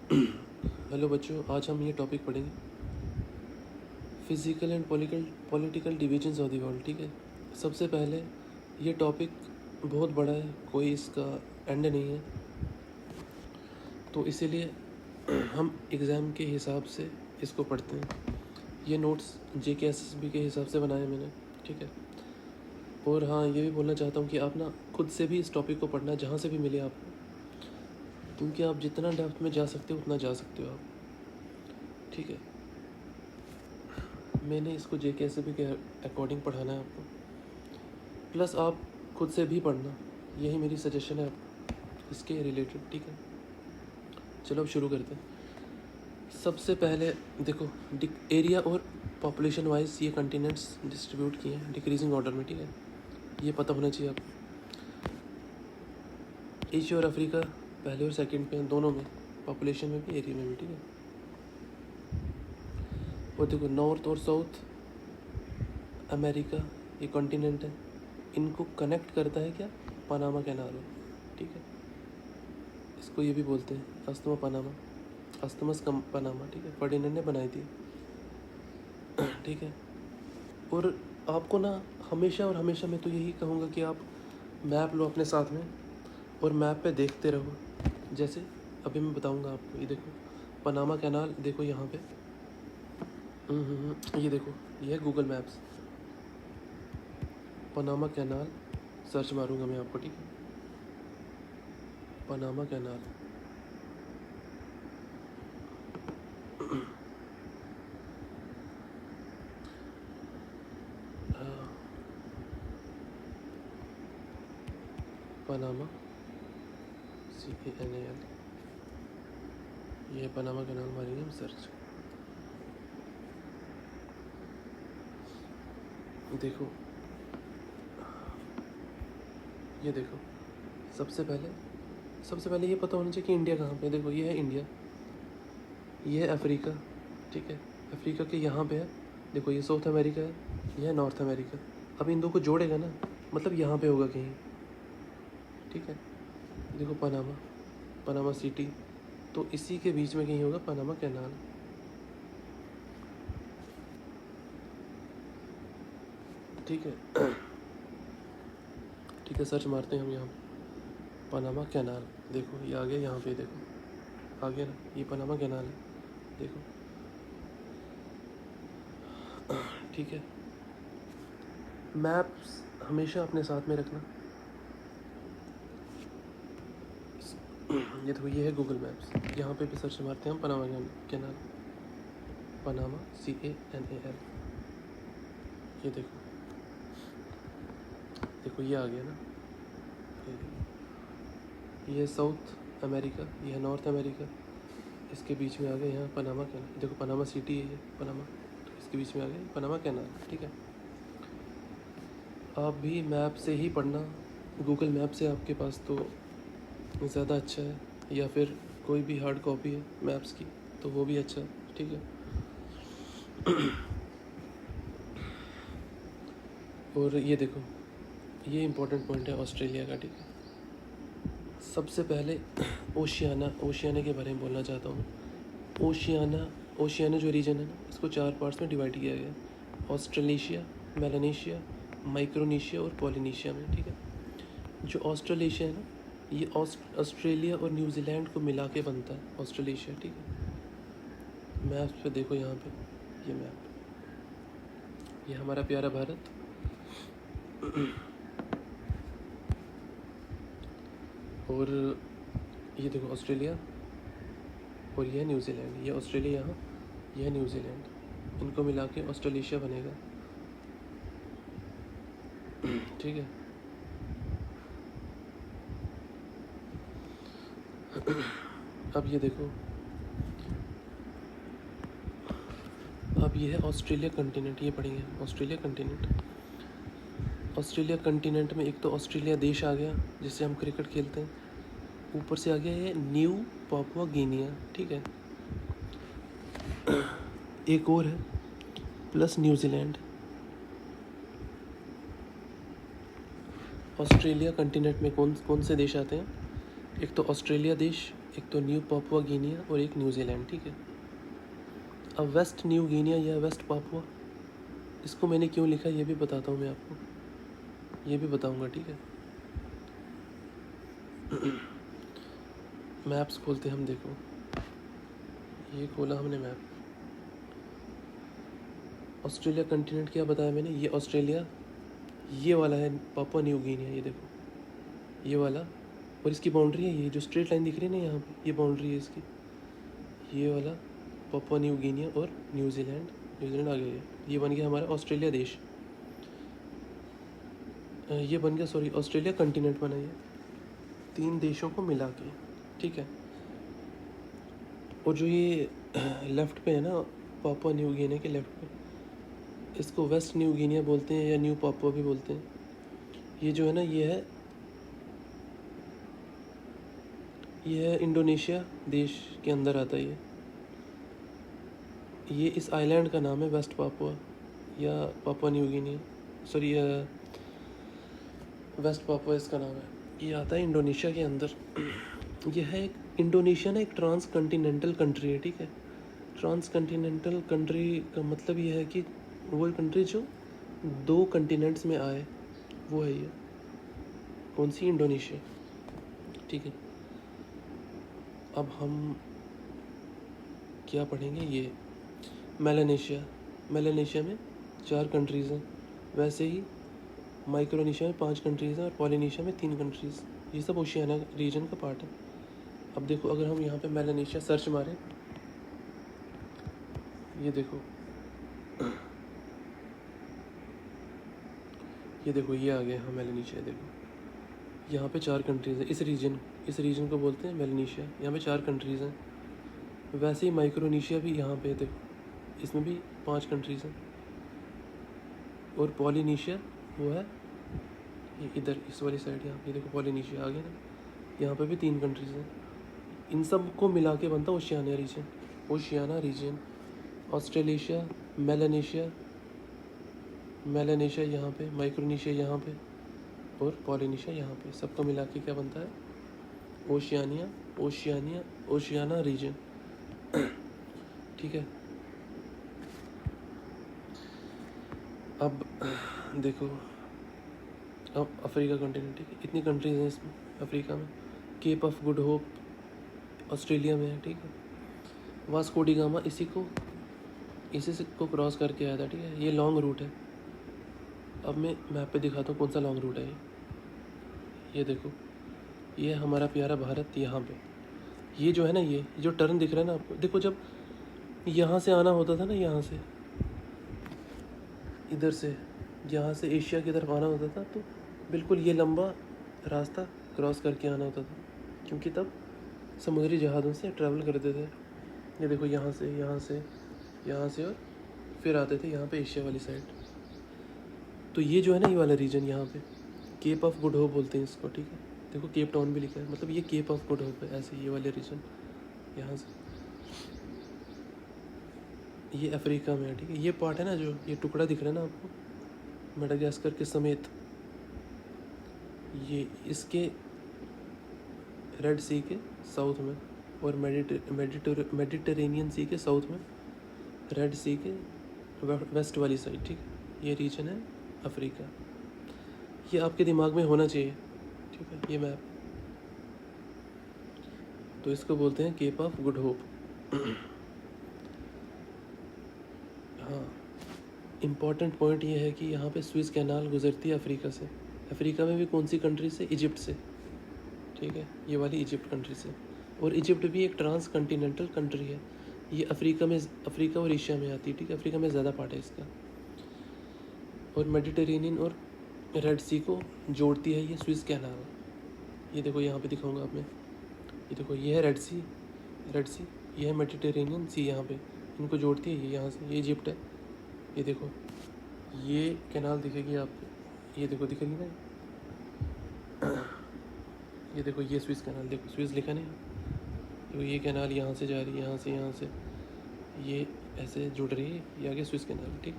Hello बच्चों, आज हम ये टॉपिक पढ़ेंगे physical and political divisions of the world. ठीक है। सबसे पहले ये टॉपिक बहुत बड़ा है, कोई इसका एंड नहीं है, तो इसीलिए हम एग्ज़ाम के हिसाब से इसको पढ़ते हैं। ये नोट्स JKSSB के हिसाब से बनाए मैंने। ठीक है। और हाँ, ये भी बोलना चाहता हूँ कि आप ना खुद से भी इस टॉपिक को पढ़ना, जहाँ से भी मिले आपको, क्योंकि आप जितना डेप्थ में जा सकते हो उतना जा सकते हो आप। ठीक है। मैंने इसको JKSSB के अकॉर्डिंग पढ़ाना है आपको, प्लस आप खुद से भी पढ़ना, यही मेरी सजेशन है आपको इसके रिलेटेड। ठीक है। चलो अब शुरू करते हैं। सबसे पहले देखो, एरिया और पॉपुलेशन वाइज ये कंटिनेंट्स डिस्ट्रीब्यूट किए हैं डिक्रीजिंग ऑर्डर में। ठीक है, ये पता होना चाहिए आपको। एशिया और अफ्रीका पहले और सेकंड पे हैं, दोनों में, पॉपुलेशन में भी एरिया में भी। ठीक है। और देखो, नॉर्थ और साउथ अमेरिका ये कॉन्टिनेंट है, इनको कनेक्ट करता है क्या, पनामा कैनाल। ठीक है। इसको ये भी बोलते हैं अस्थमा पनामा, अस्थमस कम पनामा। ठीक है, फर्डिनेंड ने बनाई थी। ठीक है। और आपको ना हमेशा और हमेशा मैं तो यही कहूँगा कि आप मैप लो अपने साथ में और मैप पे देखते रहो। जैसे अभी मैं बताऊँगा आपको, ये देखो पनामा कैनाल, देखो यहाँ पे। ये देखो, ये है Google maps, Panama canal search मारूंगा मैं आपको। ठीक है, पनामा कैनाल। पनामा CANAL, ये पनामा कैनाल मारेंगे हम सर्च। देखो, ये देखो, सबसे पहले ये पता होना चाहिए कि इंडिया कहाँ पे है। देखो, ये है इंडिया, ये है अफ्रीका। ठीक है, अफ्रीका के यहाँ पे है। देखो, ये साउथ अमेरिका है, ये है नॉर्थ अमेरिका। अब इन दो को जोड़ेगा ना, मतलब यहाँ पे होगा कहीं। ठीक है। देखो, पनामा सिटी, तो इसी के बीच में कहीं होगा पनामा कैनाल। ठीक है। ठीक है, सर्च मारते हैं हम यहाँ पनामा कैनाल। देखो, ये आ गया यहाँ पे, देखो आ गया ना, ये पनामा कैनाल है। देखो, ठीक है। मैप्स हमेशा अपने साथ में रखना। ये देखो, ये है गूगल मैप्स, यहाँ पे भी सर्च मारते हैं हम पनामा कैनाल, पनामा CANAL। ये देखो, देखो ये आ गया ना, ये साउथ अमेरिका, ये है नॉर्थ अमेरिका, इसके बीच में आ गया यहाँ पनामा कैनाल। देखो, पनामा सिटी है ये, पनामा, तो इसके बीच में आ गया पनामा कैनाल। ठीक है। आप भी मैप से ही पढ़ना, गूगल मैप से आपके पास तो ज़्यादा अच्छा है, या फिर कोई भी हार्ड कॉपी है मैप्स की तो वो भी अच्छा है। ठीक है। और ये देखो, ये इम्पोर्टेंट पॉइंट है ऑस्ट्रेलिया का। ठीक है। सबसे पहले ओशियाना के बारे में बोलना चाहता हूँ। ओशियाना जो रीजन है ना, इसको 4 पार्ट्स में डिवाइड किया गया है, ऑस्ट्रेलेशिया, मेलानेशिया, माइक्रोनेशिया और पॉलिनेशिया में। ठीक है। जो ऑस्ट्रेलेशिया है ना, ये ऑस्ट्रेलिया और न्यूजीलैंड को मिला के बनता है ऑस्ट्रेलेशिया। ठीक है। मैप्स पे देखो, यहाँ पे ये मैप, ये हमारा प्यारा भारत। और ये देखो ऑस्ट्रेलिया, और ये है न्यूजीलैंड। ये ऑस्ट्रेलिया यहाँ, ये है न्यूजीलैंड, इनको मिला के ऑस्ट्रेलेशिया बनेगा। ठीक है। अब ये देखो, अब ये है ऑस्ट्रेलिया कंटिनेंट, ये पढ़ेंगे ऑस्ट्रेलिया कंटिनेंट। ऑस्ट्रेलिया कंटिनेंट में एक तो ऑस्ट्रेलिया देश आ गया, जिससे हम क्रिकेट खेलते हैं। ऊपर से आ गया ये न्यू पापुआ गिनिया। ठीक है। एक और है, प्लस न्यूजीलैंड। ऑस्ट्रेलिया कंटिनेंट में कौन कौन से देश आते हैं, एक तो ऑस्ट्रेलिया देश, एक तो न्यू पापुआ गिनिया और एक न्यूजीलैंड, ठीक है। अब वेस्ट न्यू गिनिया या वेस्ट पापुआ, इसको मैंने क्यों लिखा ये भी बताता हूँ मैं आपको, ये भी बताऊँगा, ठीक है। मैप्स खोलते हैं हम, देखो ये खोला हमने मैप। ऑस्ट्रेलिया कंटिनेंट क्या बताया मैंने, ये ऑस्ट्रेलिया, ये वाला है पापुआ न्यू गिनिया, ये देखो ये वाला, और इसकी बाउंड्री है ये जो स्ट्रेट लाइन दिख रही है ना यहाँ पे, ये बाउंड्री है इसकी, ये वाला पापुआ न्यू गिनिया और न्यूजीलैंड, न्यूजीलैंड आ गया, ये बन गया हमारा ऑस्ट्रेलिया देश, ये बन गया, सॉरी ऑस्ट्रेलिया कंटिनेंट बना, ये 3 देशों को मिला के, ठीक है। और जो ये लेफ़्ट पे है ना पापुआ न्यू गिनिया के लेफ़्ट पे, इसको वेस्ट न्यू गिनिया बोलते हैं या न्यू पापुआ भी बोलते हैं। ये जो है ना ये है इंडोनेशिया देश के अंदर आता है ये इस आइलैंड का नाम है वेस्ट पापुआ या Papua New Guinea, sorry West Papua इसका नाम है। ये आता है इंडोनेशिया के अंदर। यह है एक, इंडोनेशिया ना एक ट्रांस कॉन्टिनेंटल कंट्री है, ठीक है। ट्रांस कॉन्टिनेंटल कंट्री का मतलब ये है कि वो कंट्री जो 2 कंटिनेंट्स में आए, वो है ये, कौन सी, इंडोनेशिया, ठीक है। अब हम क्या पढ़ेंगे, ये मेलानेशिया, मेलानेशिया में 4 कंट्रीज़ हैं, वैसे ही माइक्रोनेशिया में 5 कंट्रीज़ हैं और पॉलिनेशिया में 3 कंट्रीज़, ये सब ओशियाना रीजन का पार्ट है। अब देखो अगर हम यहाँ पे मेलानेशिया सर्च मारें, ये देखो ये आ गया, हाँ मेलानेशिया, देखो यहाँ पे 4 कंट्रीज़ हैं, इस रीजन को बोलते हैं मेलानेशिया, यहाँ पे 4 कंट्रीज़ हैं। वैसे ही माइक्रोनेशिया भी यहाँ पे, देखो इसमें भी 5 कंट्रीज़ हैं। और पॉलिनेशिया वो है ये इधर इस वाली साइड, यहाँ पे देखो पॉलिनेशिया आ गया ना, यहाँ पे भी 3 कंट्रीज़ हैं। इन सब को मिला के बनता ओशियाना रीजन। ऑस्ट्रेलेशिया, मेलानेशिया यहाँ पे, माइक्रोनेशिया यहाँ पे और पॉलिनेशिया यहाँ पे, सबको मिला के क्या बनता है, ओशियाना रीजन, ठीक है। अब देखो, अब अफ्रीका कंटिनेंट, ठीक है, इतनी कंट्रीज़ हैं इसमें अफ्रीका में। Cape of Good Hope Australia में है, ठीक है। वास्को डी गामा इसी से को क्रॉस करके आया था, ठीक है। ये लॉन्ग रूट है। अब मैं मैप पे दिखाता हूँ कौन सा लॉन्ग रूट है ये देखो, ये हमारा प्यारा भारत, यहाँ पे ये जो है ना, ये जो टर्न दिख रहा है ना आपको, देखो जब यहाँ से आना होता था ना, यहाँ से इधर से, यहाँ से एशिया की तरफ आना होता था, तो बिल्कुल ये लंबा रास्ता क्रॉस करके आना होता था, क्योंकि तब समुद्री जहाज़ों से ट्रैवल करते थे। ये देखो यहाँ से और फिर आते थे यहाँ पे एशिया वाली साइड। तो ये जो है ना, ये वाला रीजन यहाँ पे केप ऑफ गुड होप बोलते हैं इसको, ठीक है। देखो केप टाउन भी लिखा है, मतलब ये केप ऑफ गुड होप है, ऐसे ये वाले रीजन यहाँ से, ये अफ्रीका में है, ठीक है। ये पार्ट है ना, जो ये टुकड़ा दिख रहा है ना आपको मेडागास्कर के समेत, ये इसके रेड सी के साउथ में और मेडिटेरेनियन सी के साउथ में, रेड सी के वेस्ट वाली साइड, ठीक है। ये रीजन है अफ्रीका, ये आपके दिमाग में होना चाहिए, ठीक है, ये मैप। तो इसको बोलते हैं केप ऑफ गुड होप। हाँ, इम्पॉर्टेंट पॉइंट ये है कि यहाँ पे स्विस कैनाल गुजरती है अफ्रीका से। अफ्रीका में भी कौन सी कंट्री से, इजिप्ट से, ठीक है, ये वाली इजिप्ट कंट्री से। और इजिप्ट भी एक ट्रांस कॉन्टिनेंटल कंट्री है, ये अफ्रीका और एशिया में आती है, ठीक है। अफ्रीका में ज़्यादा पार्ट है इसका। और मेडिटेरेनियन और रेड सी को जोड़ती है ये स्विस कैनाल। ये देखो यहाँ पे दिखाऊंगा आप मैं, ये देखो ये है रेड सी, ये है मेडिटेरेनियन सी, यहाँ पे इनको जोड़ती है ये, यहाँ से ये इजिप्ट है। ये देखो ये कैनाल दिखेगी आपको, ये देखो दिखेगी ना, ये देखो ये स्विस कैनाल, देखो स्विस लिखा नहीं, देखो ये कैनाल यहाँ से जा रही है, यहाँ से ये ऐसे जुड़ रही है, ये आगे स्विस कैनाल, ठीक।